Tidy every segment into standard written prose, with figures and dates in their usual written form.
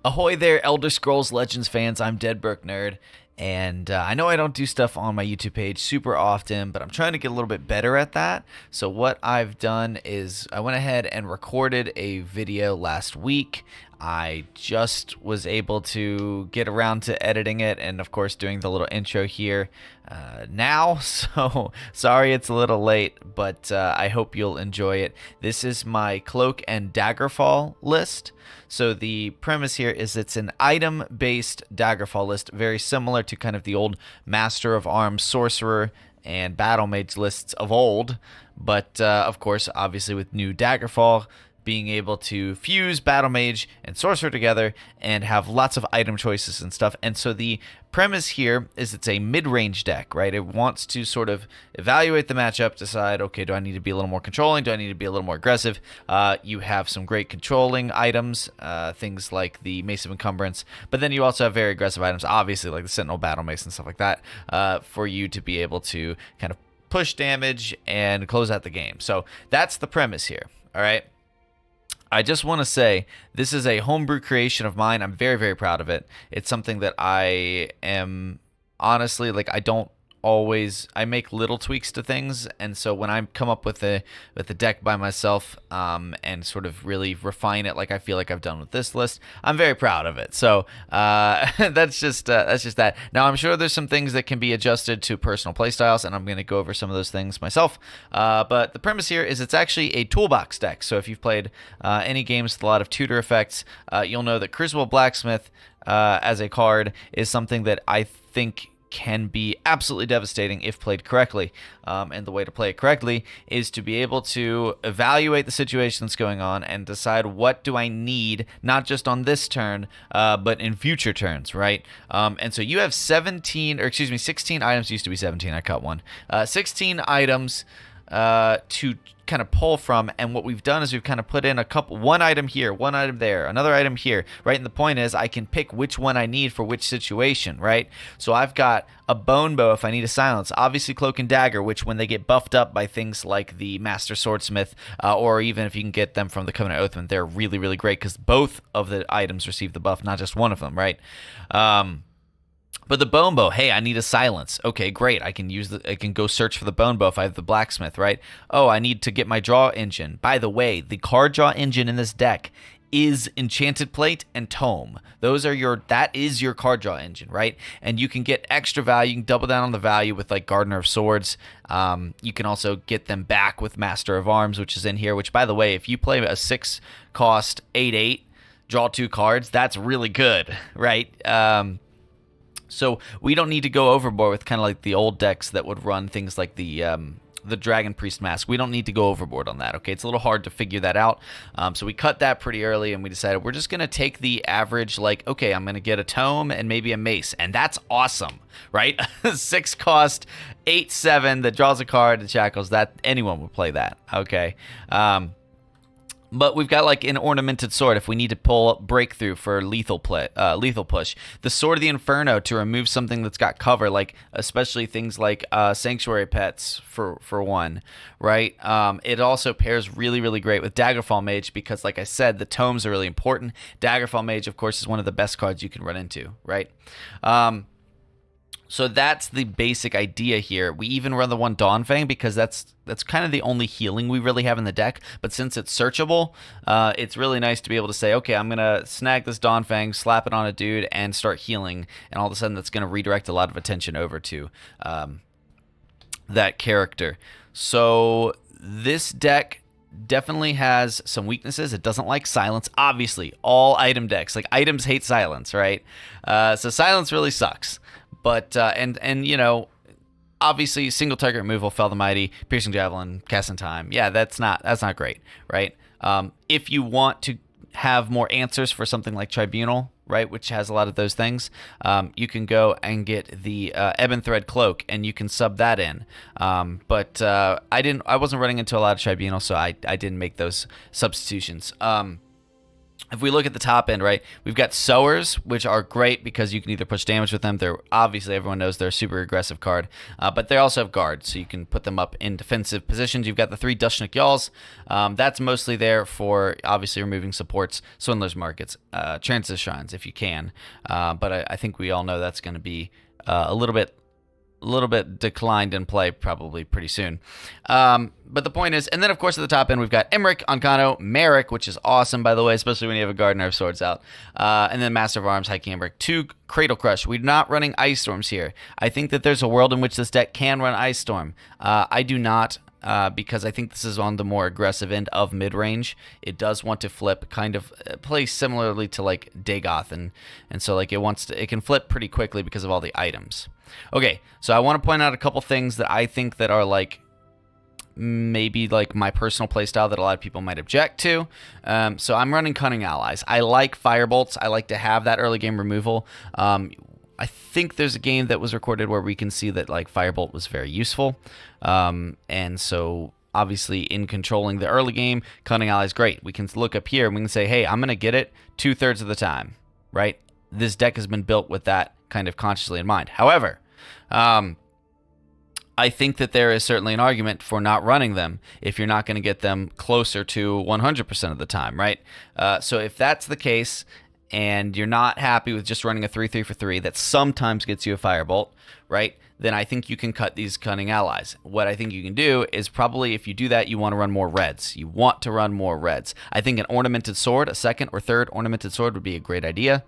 Ahoy there, Elder Scrolls Legends fans. I'm Deadbrook Nerd, and I know I don't do stuff on my YouTube page super often, but I'm trying to get a little bit better at that. So what I've done is I went ahead and recorded a video last week. I just was able to get around to editing it and, of course, doing the little intro here now. So sorry it's a little late, but I hope you'll enjoy it. This is my Cloak and Daggerfall list. So the premise here is it's an item-based Daggerfall list, very similar to kind of the old Master of Arms, Sorcerer, and Battle Mage lists of old. But, of course, obviously with new Daggerfall, being able to fuse Battle Mage and Sorcerer together and have lots of item choices and stuff. And so the premise here is it's a mid-range deck, right? It wants to sort of evaluate the matchup, decide, okay, do I need to be a little more controlling? Do I need to be a little more aggressive? You have some great controlling items, things like the Mace of Encumbrance, but then you also have very aggressive items, obviously, like the Sentinel Battle Mace and stuff like that, for you to be able to kind of push damage and close out the game. So that's the premise here, all right? I just want to say this is a homebrew creation of mine. I'm very, very proud of it. It's something that I am honestly, like, I make little tweaks to things, and so when I come up with a deck by myself and sort of really refine it, like I feel like I've done with this list, I'm very proud of it. So that's just that. Now I'm sure there's some things that can be adjusted to personal playstyles, and I'm going to go over some of those things myself. But the premise here is it's actually a toolbox deck. So if you've played any games with a lot of tutor effects, you'll know that Crucible Blacksmith as a card is something that I think can be absolutely devastating if played correctly. And the way to play it correctly is to be able to evaluate the situation that's going on and decide what do I need, not just on this turn, but in future turns, right? And so you have 16 items, used to be 17, I cut one. 16 items to kind of pull from, and what we've done is we've kind of put in one item here, one item there, another item here, right? And the point is I can pick which one I need for which situation, right? So I've got a bone bow if I need a silence, obviously cloak and dagger, which when they get buffed up by things like the master swordsmith, or even if you can get them from the Covenant Oathman, they're really, really great because both of the items receive the buff, not just one of them, right? But the bone bow, hey, I need a silence. Okay, great. I can go search for the bone bow if I have the blacksmith, right? Oh, I need to get my draw engine. By the way, the card draw engine in this deck is Enchanted Plate and Tome. That is your card draw engine, right? And you can get extra value. You can double down on the value with like Gardener of Swords. You can also get them back with Master of Arms, which is in here, which by the way, if you play a 6-cost 8/8, draw 2 cards, that's really good, right? So we don't need to go overboard with kind of like the old decks that would run things like the Dragon Priest Mask. We don't need to go overboard on that, okay? It's a little hard to figure that out. So we cut that pretty early, and we decided we're just going to take the average, like, okay, I'm going to get a tome and maybe a mace, and that's awesome, right? 6-cost, 8/7 that draws a card and shackles, that anyone would play that, okay? But we've got like an ornamented sword if we need to pull breakthrough for lethal push. The Sword of the Inferno to remove something that's got cover, like especially things like Sanctuary Pets for one, right? It also pairs really, really great with Daggerfall Mage because, like I said, the tomes are really important. Daggerfall Mage, of course, is one of the best cards you can run into, right? So that's the basic idea here. We even run the one Dawnfang because that's kind of the only healing we really have in the deck. But since it's searchable, it's really nice to be able to say, okay, I'm going to snag this Dawnfang, slap it on a dude, and start healing. And all of a sudden that's going to redirect a lot of attention over to that character. So this deck definitely has some weaknesses. It doesn't like silence. Obviously, all item decks, like items hate silence, right? So silence really sucks. But and you know, obviously single target removal, Fell the Mighty, Piercing Javelin, Cast in Time. Yeah, that's not great, right? If you want to have more answers for something like Tribunal, right, which has a lot of those things, you can go and get the Ebon Thread Cloak, and you can sub that in. But I wasn't running into a lot of Tribunal, so I didn't make those substitutions. if we look at the top end, right, we've got sowers, which are great because you can either push damage with them. They're obviously, everyone knows they're a super aggressive card, but they also have guards, so you can put them up in defensive positions. You've got the 3 Dushnik Yalls. That's mostly there for obviously removing supports, Swindler's Markets, Trances Shrines if you can. But I think we all know that's going to be a little bit declined in play probably pretty soon. But the point is, and then of course at the top end we've got Emmerich, Ancano, Merrick, which is awesome by the way, especially when you have a Gardener of Swords out. And then Master of Arms, Hiking Emmerich, 2 Cradle Crush. We're not running Ice Storms here. I think that there's a world in which this deck can run Ice Storm. I do not. Because I think this is on the more aggressive end of mid-range. It does want to flip, kind of play similarly to like Dagoth, and so like it can flip pretty quickly because of all the items. Okay, so I want to point out a couple things that I think that are like maybe like my personal playstyle that a lot of people might object to. So I'm running Cunning Allies. I like Firebolts. I like to have that early game removal. I think there's a game that was recorded where we can see that like Firebolt was very useful. And so obviously in controlling the early game, Cunning Ally is great. We can look up here and we can say, hey, I'm going to get it 2/3 of the time, right? This deck has been built with that kind of consciously in mind. However, I think that there is certainly an argument for not running them if you're not going to get them closer to 100% of the time, right? So if that's the case, and you're not happy with just running a 3/3 for 3 that sometimes gets you a Firebolt, right? Then I think you can cut these Cunning Allies. What I think you can do is probably, if you do that, you want to run more reds. You want to run more reds. I think an Ornamented Sword, a 2nd or 3rd Ornamented Sword would be a great idea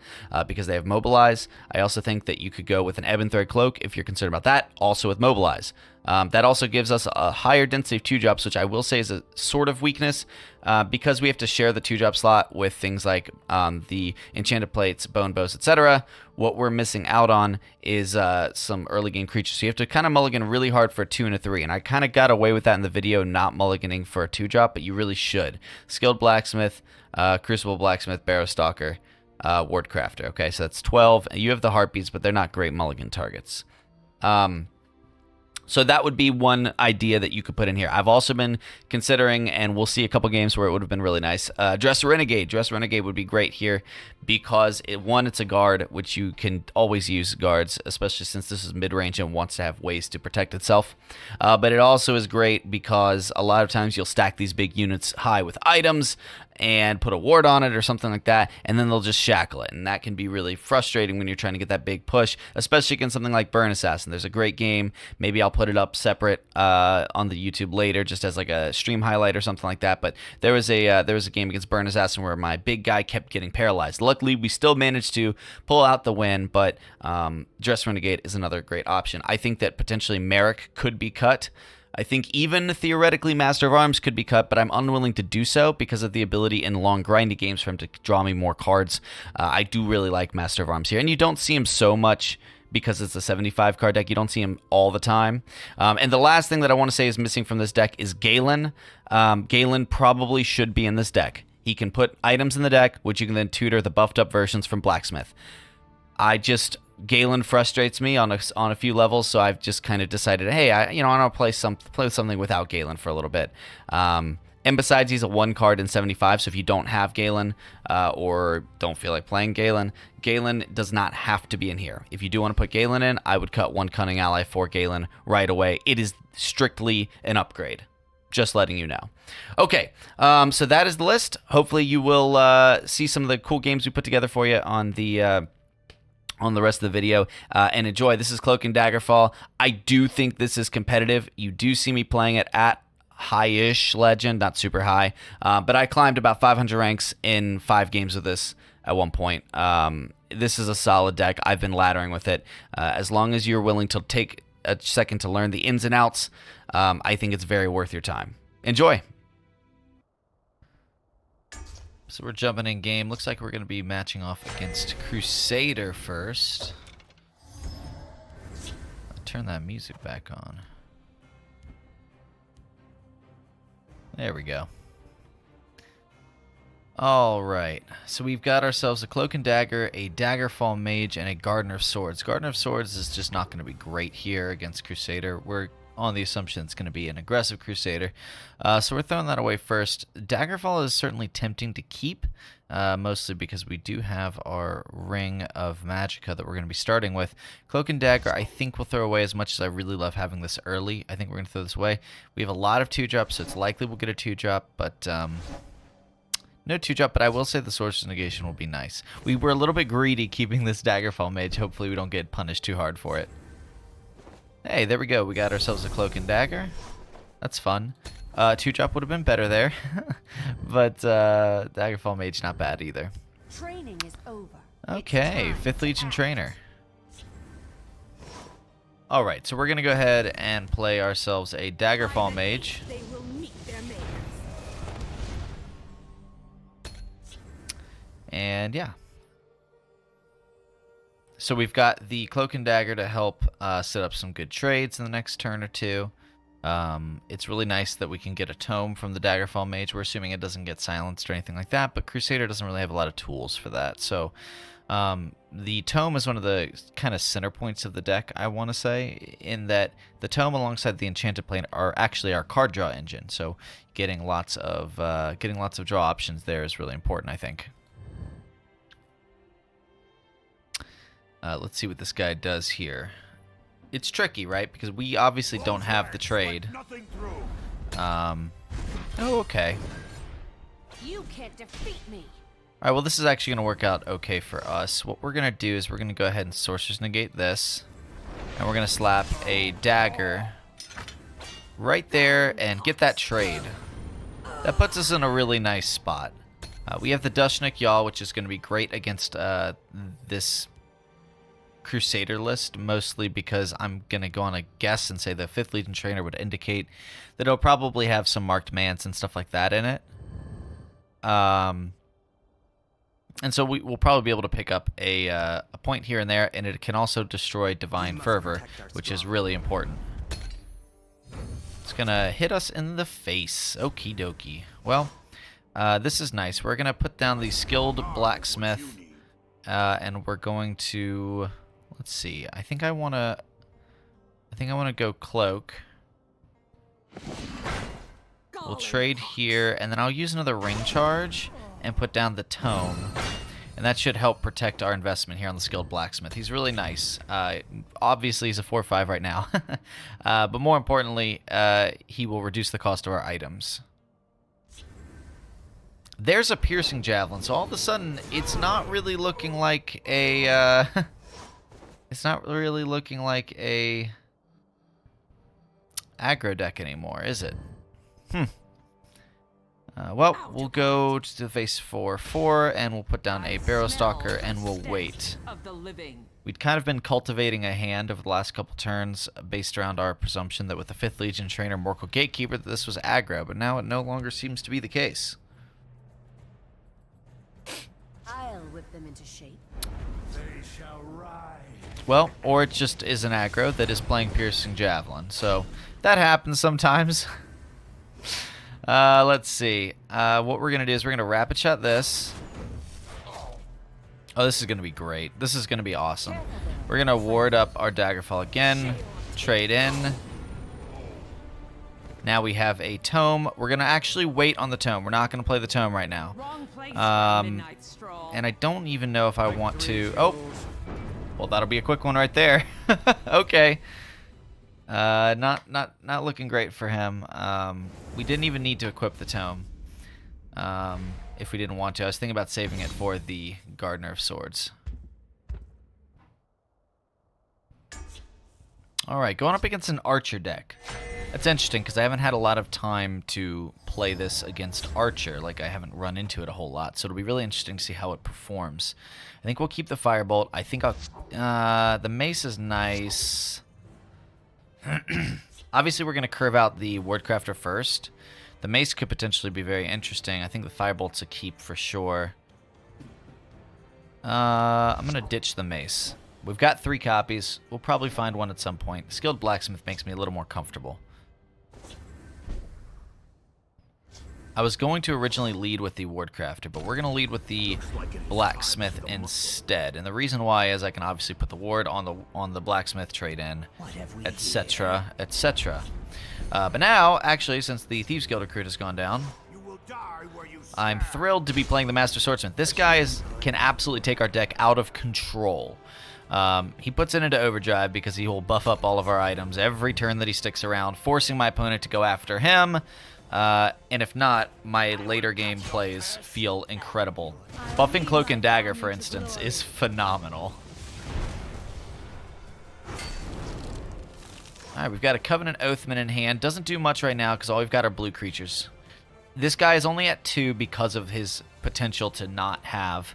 because they have Mobilize. I also think that you could go with an Ebon Thread Cloak if you're concerned about that, also with Mobilize. That also gives us a higher density of 2-drops, which I will say is a sort of weakness because we have to share the 2-drop slot with things like the Enchanted Plates, Bone Bows, etc. What we're missing out on is some early game creatures. So you have to kind of mulligan really hard for a 2 and a 3. And I kind of got away with that in the video, not mulliganing for a 2-drop, but you really should. Skilled Blacksmith, Crucible Blacksmith, Barrow Stalker, Ward Crafter. Okay, so that's 12. You have the Heartbeats, but they're not great mulligan targets. So that would be one idea that you could put in here. I've also been considering, and we'll see a couple games where it would have been really nice, Dress Renegade. Dress Renegade would be great here because, it's a guard, which you can always use guards, especially since this is mid-range and wants to have ways to protect itself. But it also is great because a lot of times you'll stack these big units high with items and put a ward on it or something like that, and then they'll just shackle it. And that can be really frustrating when you're trying to get that big push, especially against something like Burn Assassin. There's a great game. Maybe I'll put it up separate on the YouTube later, just as like a stream highlight or something like that. But there was a game against Burn Assassin where my big guy kept getting paralyzed. Luckily, we still managed to pull out the win, but Dress Renegade is another great option. I think that potentially Merrick could be cut. I think even theoretically Master of Arms could be cut, but I'm unwilling to do so because of the ability in long grindy games for him to draw me more cards. I do really like Master of Arms here, and you don't see him so much because it's a 75 card deck. You don't see him all the time. And the last thing that I want to say is missing from this deck is Galen. Galen probably should be in this deck. He can put items in the deck, which you can then tutor the buffed up versions from Blacksmith. Galen frustrates me on a few levels, so I've just kind of decided, hey, I want to play with something without Galen for a little bit. And besides, he's a 1 card in 75, so if you don't have Galen or don't feel like playing Galen, Galen does not have to be in here. If you do want to put Galen in, I would cut 1 Cunning Ally for Galen right away. It is strictly an upgrade. Just letting you know. Okay, so that is the list. Hopefully you will see some of the cool games we put together for you on the rest of the video and enjoy. This is Cloak and Daggerfall. I do think this is competitive. You do see me playing it at high-ish legend, not super high, but I climbed about 500 ranks in 5 games of this at one point. This is a solid deck. I've been laddering with it. As long as you're willing to take a second to learn the ins and outs, I think it's very worth your time. Enjoy. So we're jumping in game. Looks like we're going to be matching off against Crusader first. I'll turn that music back on. There we go. Alright, so we've got ourselves a Cloak and Dagger, a Daggerfall Mage, and a Gardener of Swords. Gardener of Swords is just not going to be great here against Crusader. We're on the assumption it's going to be an aggressive Crusader. So we're throwing that away first. Daggerfall is certainly tempting to keep. mostly because we do have our Ring of Magicka that we're going to be starting with. Cloak and Dagger, I think we'll throw away as much as I really love having this early. I think we're going to throw this away. We have a lot of 2-drops, so it's likely we'll get a 2-drop, but no 2-drop, but I will say the Sorcerer's Negation will be nice. We were a little bit greedy keeping this Daggerfall Mage. Hopefully we don't get punished too hard for it. Hey, there we go. We got ourselves a Cloak and Dagger. That's fun. 2-drop would have been better there, but Daggerfall Mage not bad either. Training is over. Okay, 5th Legion Trainer. Alright, so we're going to go ahead and play ourselves a Daggerfall Mage. They will meet their mates. And yeah. So we've got the Cloak and Dagger to help set up some good trades in the next turn or two. It's really nice that we can get a tome from the Daggerfall Mage. We're assuming it doesn't get silenced or anything like that, but Crusader doesn't really have a lot of tools for that. So the tome is one of the kind of center points of the deck, I want to say, in that the tome alongside the Enchanted Plane are actually our card draw engine. So getting lots of draw options there is really important, I think. Let's see what this guy does here. It's tricky, right? Because we obviously don't have the trade. Oh, okay. You can't defeat me. Alright, well this is actually going to work out okay for us. What we're going to do is we're going to go ahead and Sorcerer's Negate this. And we're going to slap a dagger right there and get that trade. That puts us in a really nice spot. We have the Dushnik Yaw, which is going to be great against this Crusader list, mostly because I'm going to go on a guess and say the 5th Legion Trainer would indicate that it'll probably have some marked mans and stuff like that in it. And so we'll probably be able to pick up a point here and there, and it can also destroy Divine Fervor, which is really important. It's going to hit us in the face. Okie dokie. Well, this is nice. We're going to put down the Skilled Blacksmith, and we're going to... Let's see. I think I want to go Cloak. We'll trade here, and then I'll use another Ring Charge and put down the Tome. And that should help protect our investment here on the Skilled Blacksmith. He's really nice. Obviously, he's a 4/5 right now. But more importantly, he will reduce the cost of our items. There's a Piercing Javelin, so all of a sudden, it's not really looking like a... It's not really looking like a aggro deck anymore, is it? Well, we'll go to the face 4/4, and we'll put down a Barrow Stalker, and we'll wait. We'd kind of been cultivating a hand over the last couple turns based around our presumption that with the 5th Legion Trainer, Morkel Gatekeeper, that this was aggro, but now it no longer seems to be the case. I'll whip them into shape. They shall rise. Well, or it just is an aggro that is playing Piercing Javelin. So that happens sometimes. Let's see. What we're going to do is we're going to Rapid Shot this. Oh, this is going to be great. This is going to be awesome. We're going to ward up our Daggerfall again. Trade in. Now we have a Tome. We're going to actually wait on the Tome. We're not going to play the Tome right now. And I don't even know if I want to... Oh! Well, that'll be a quick one right there. Okay. Not looking great for him. We didn't even need to equip the Tome. If we didn't want to. I was thinking about saving it for the Gardener of Swords. Alright, going up against an Archer deck. That's interesting, because I haven't had a lot of time to play this against Archer. Like, I haven't run into it a whole lot. So it'll be really interesting to see how it performs. I think we'll keep the Firebolt. I think I'll... the Mace is nice. Obviously, we're going to curve out the Wardcrafter first. The Mace could potentially be very interesting. I think the Firebolt's a keep for sure. I'm going to ditch the Mace. We've got 3 copies. We'll probably find one at some point. Skilled Blacksmith makes me a little more comfortable. I was going to originally lead with the Wardcrafter, but we're going to lead with the Blacksmith instead. And the reason why is I can obviously put the ward on the Blacksmith trade in, etc., etc. But now, actually, since the Thieves Guild recruit has gone down, I'm thrilled to be playing the Master Swordsmith. This guy can absolutely take our deck out of control. He puts it into overdrive because he will buff up all of our items every turn that he sticks around, forcing my opponent to go after him. And if not, my later game plays feel incredible. Buffing Cloak and Dagger, for instance, is phenomenal. Alright, we've got a Covenant Oathman in hand. Doesn't do much right now because all we've got are blue creatures. This guy is only at 2 because of his potential to not have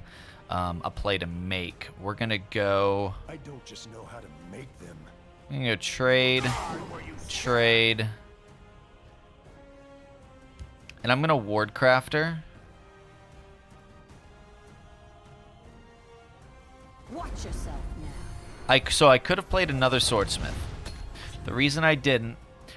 a play to make. We're going to go... I don't just know how to make them. I'm going to go trade, trade. And I'm going to Ward Crafter. Watch yourself now. So I could have played another Swordsmith. The reason I didn't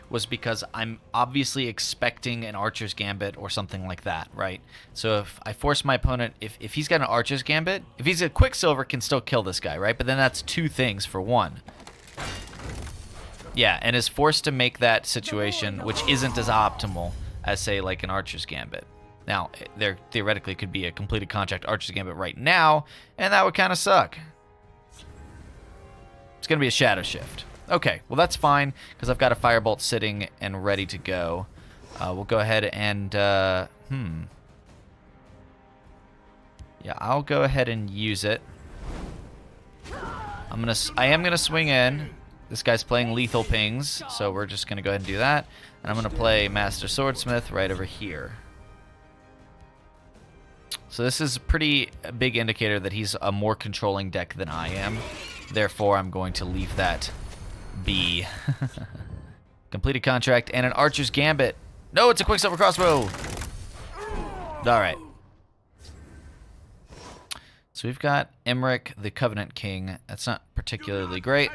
was because I'm obviously expecting an Archer's Gambit or something like that, right? So if I force my opponent, if he's got an Archer's Gambit, if he's a Quicksilver, can still kill this guy, right? But then that's 2 things for 1. Yeah, and is forced to make that situation, which isn't as optimal as, say, like an Archer's Gambit. Now, there theoretically could be a completed contract Archer's Gambit right now, and that would kind of suck. It's going to be a Shadow Shift. Okay, well that's fine, because I've got a Firebolt sitting and ready to go. We'll go ahead and, yeah, I'll go ahead and use it. I am gonna swing in. This guy's playing Lethal Pings, so we're just gonna go ahead and do that. And I'm gonna play Master Swordsmith right over here. So this is a pretty big indicator that he's a more controlling deck than I am. Therefore, I'm going to leave that be. Completed contract and an Archer's Gambit. No, it's a Quicksilver Crossbow. Alright. So we've got Emmerich, the Covenant King. That's not particularly great.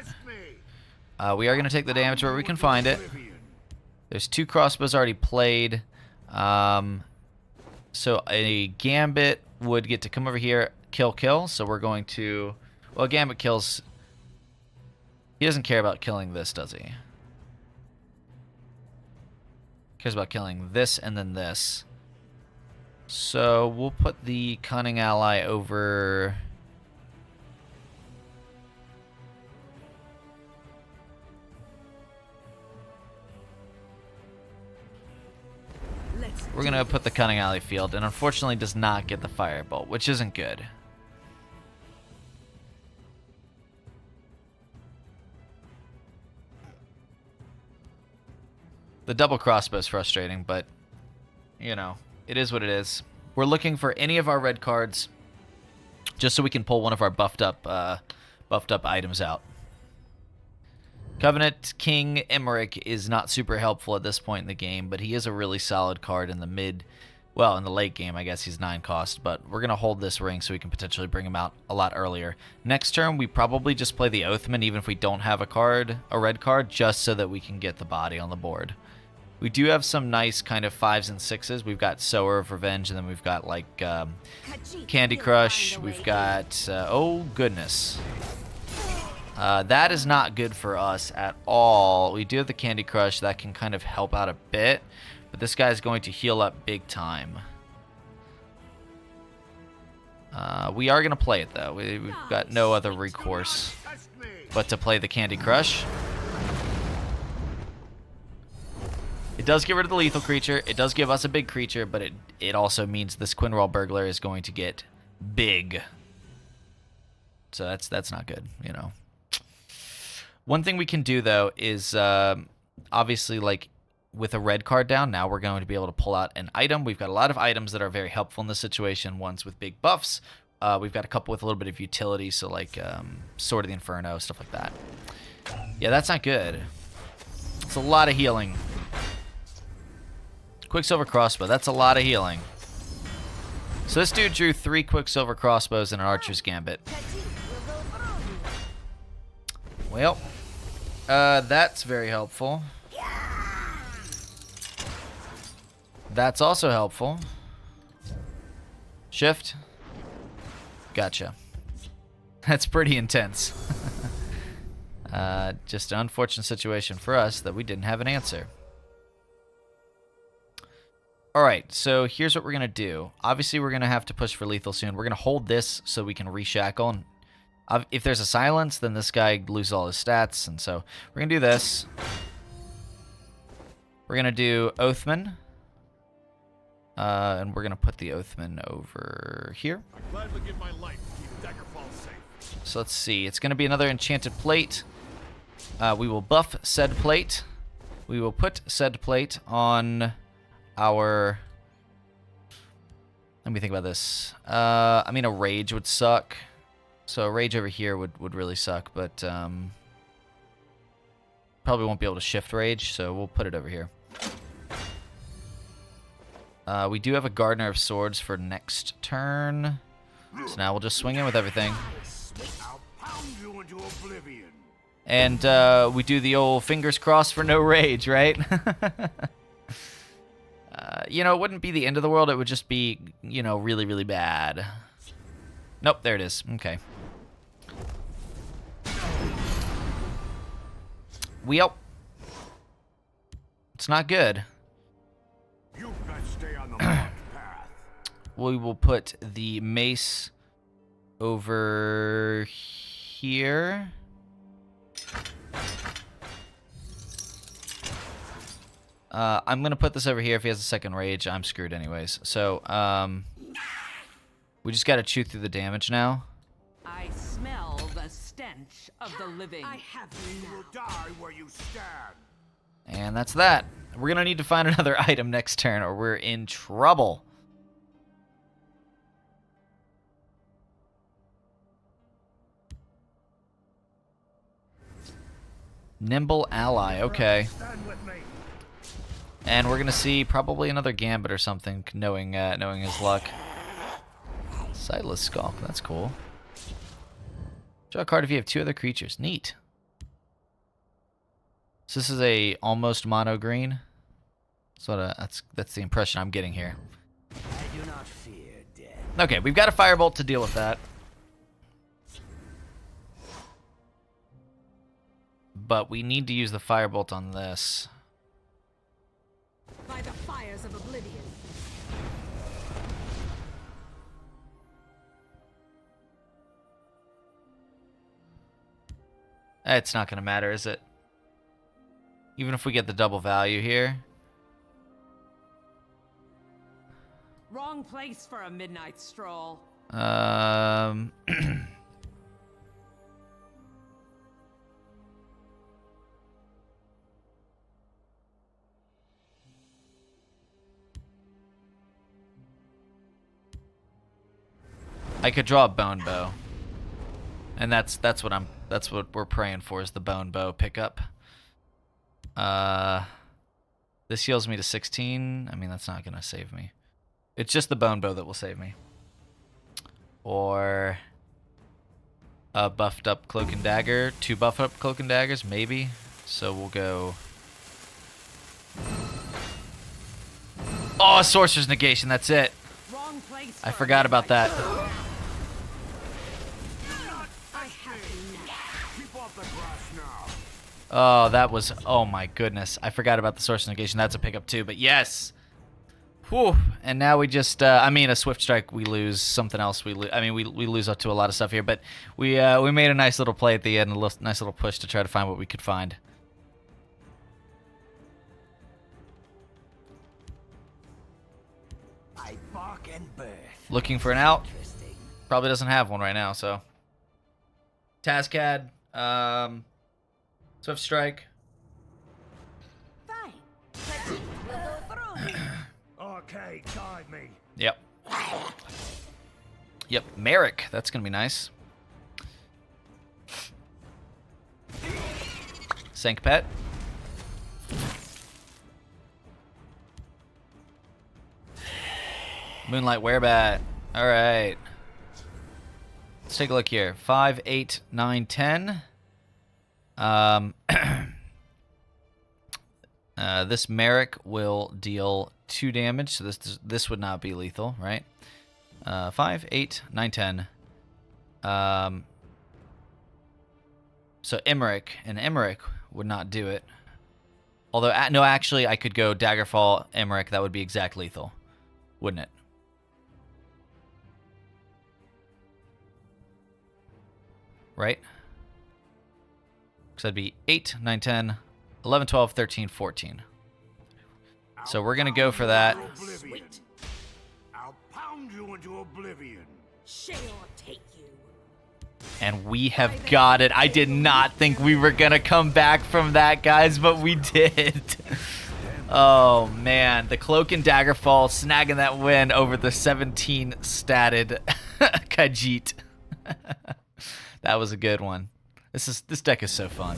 We are going to take the damage where we can find it. There's 2 crossbows already played. So a Gambit would get to come over here, kill. So we're going to... Well, Gambit kills... He doesn't care about killing this, does he? Cares about killing this and then this. So we'll put the Cunning Ally over... We're going to put the Cunning Ally field, and unfortunately does not get the Firebolt, which isn't good. The double crossbow is frustrating, but, you know, it is what it is. We're looking for any of our red cards, just so we can pull one of our buffed up items out. Covenant King Emmerich is not super helpful at this point in the game, but he is a really solid card in the mid, well, in the late game, I guess he's 9 cost, but we're going to hold this ring so we can potentially bring him out a lot earlier. Next turn, we probably just play the Oathman, even if we don't have a red card, just so that we can get the body on the board. We do have some nice kind of 5s and 6s. We've got Sower of Revenge, and then we've got, like, Candy Crush. We've got, oh, goodness. That is not good for us at all. We do have the Candy Crush. That can kind of help out a bit. But this guy's going to heal up big time. We are going to play it, though. We've got no other recourse but to play the Candy Crush. It does get rid of the lethal creature. It does give us a big creature, but it also means this Quinwall Burglar is going to get big. So that's not good, you know. One thing we can do, though, is obviously, like, with a red card down, now we're going to be able to pull out an item. We've got a lot of items that are very helpful in this situation, ones with big buffs. We've got a couple with a little bit of utility, so like Sword of the Inferno, stuff like that. Yeah, that's not good. It's a lot of healing. Quicksilver Crossbow, that's a lot of healing. So this dude drew 3 Quicksilver Crossbows and an Archer's Gambit. Well, that's very helpful. That's also helpful. Shift. Gotcha. That's pretty intense. Just an unfortunate situation for us that we didn't have an answer. Alright, so here's what we're going to do. Obviously, we're going to have to push for lethal soon. We're going to hold this so we can reshackle. And if there's a silence, then this guy loses all his stats. And so we're going to do this. We're going to do Oathman. And we're going to put the Oathman over here. I'd gladly give my life to keep Daggerfall safe. So let's see. It's going to be another enchanted plate. We will buff said plate. We will put said plate on our... Let me think about this. I mean, a rage would suck. So a rage over here would really suck, but probably won't be able to shift rage, so we'll put it over here. We do have a Gardener of Swords for next turn. So now we'll just swing in with everything. I'll pound you into oblivion. And we do the old fingers crossed for no rage, right? You know, it wouldn't be the end of the world. It would just be, you know, really, really bad. Nope, there it is. Okay. It's not good. You best stay on the marked path. We will put the mace over here. I'm going to put this over here. If he has a second rage, I'm screwed anyways. So, we just got to chew through the damage now. I smell the stench of the living. I have you You now. will die where you stand. And that's that. We're going to need to find another item next turn or we're in trouble. Nimble ally, okay. Stand with me. And we're going to see probably another Gambit or something, knowing his luck. Sightless Skulk, that's cool. Draw a card if you have 2 other creatures. Neat. So this is a almost mono green. That's the impression I'm getting here. I do not fear death. Okay, we've got a Firebolt to deal with that. But we need to use the Firebolt on this. By the fires of oblivion. It's not going to matter, is it? Even if we get the double value here. Wrong place for a midnight stroll. I could draw a bone bow. And that's what we're praying for is the bone bow pickup. This heals me to 16. I mean, that's not gonna save me. It's just the bone bow that will save me. Or a buffed up cloak and dagger. 2 buffed up cloak and daggers, maybe. So we'll go. Oh, sorcerer's negation. That's it. Wrong place. I forgot about that. I have you now. Keep off the grass now. Oh, that was... Oh, my goodness. I forgot about the sorcerer's negation. That's a pickup, too. But yes. Whew. And now we just... I mean, a Swift Strike, we lose. Something else, we lose. I mean, we lose up to a lot of stuff here. But we made a nice little play at the end. A nice little push to try to find what we could find. I bark and birth. Looking for an out. Interesting. Probably doesn't have one right now, so... Tazcad. Swift Strike. Fine. We'll go through. Okay, guide me. Yep. Yep, Merrick. That's going to be nice. Sankpet. Moonlight Werebat. All right. Let's take a look here. 5, 8, 9, 10. This Merrick will deal 2 damage, so this would not be lethal, right? 5, 8, 9, 10. So Emmerich would not do it. Although, no, actually, I could go Daggerfall, Emmerich. That would be exact lethal, wouldn't it? Right? Because that'd be 8, 9, 10, 11, 12, 13, 14. So we're going to go for that. Sweet. I'll pound you into oblivion. Shall take you. And we have got it. I did not think we were going to come back from that, guys, but we did. Oh, man. The Cloak and Daggerfall snagging that win over the 17 statted Khajiit. That was a good one. This deck is so fun.